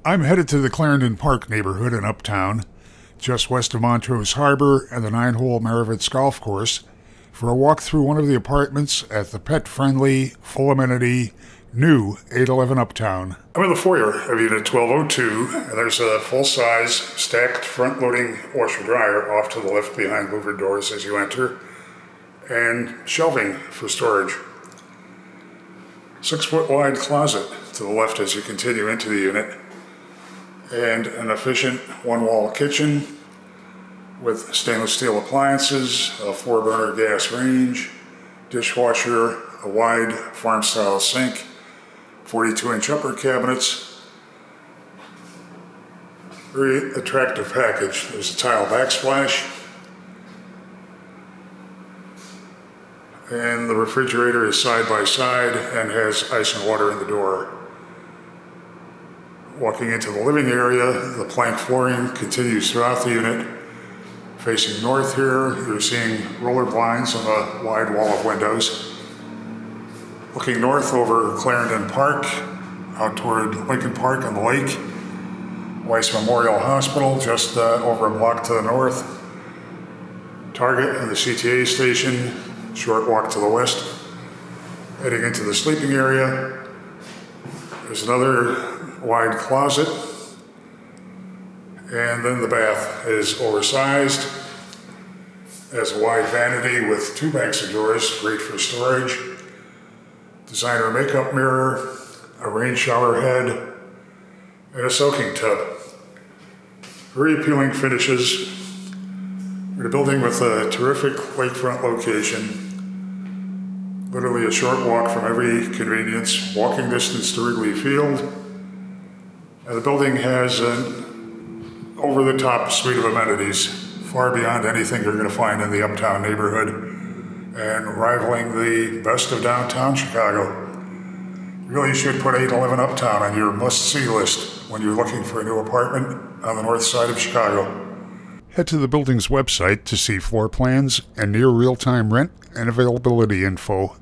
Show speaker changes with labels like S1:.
S1: I'm headed to the Clarendon Park neighborhood in Uptown, just west of Montrose Harbor and the 9-hole Maravitz Golf Course, for a walk through one of the apartments at the pet-friendly, full-amenity, new 811 Uptown. I'm in the foyer of Unit 1202, and there's a full-size, stacked, front-loading washer-dryer off to the left behind louvered doors as you enter, and shelving for storage. 6-foot-wide closet to the left as you continue into the unit, and an efficient one-wall kitchen with stainless steel appliances, a 4-burner gas range, dishwasher, a wide farm-style sink, 42-inch upper cabinets. Very attractive package. There's a tile backsplash, and the refrigerator is side by side and has ice and water in the door. Walking into the living area, the plank flooring continues throughout the unit. Facing north here, you're seeing roller blinds on a wide wall of windows. Looking north over Clarendon Park, out toward Lincoln Park on the lake. Weiss Memorial Hospital just over a block to the north. Target and the CTA station, short walk to the west. Heading into the sleeping area, there's another wide closet, and then the bath is oversized, has a wide vanity with 2 banks of drawers, great for storage, designer makeup mirror, a rain shower head, and a soaking tub. Very appealing finishes. We're in a building with a terrific lakefront location, literally a short walk from every convenience, walking distance to Wrigley Field. And the building has an over-the-top suite of amenities, far beyond anything you're going to find in the Uptown neighborhood, and rivaling the best of downtown Chicago. You really should put 811 Uptown on your must-see list when you're looking for a new apartment on the north side of Chicago. Head to the building's website to see floor plans and near real-time rent and availability info.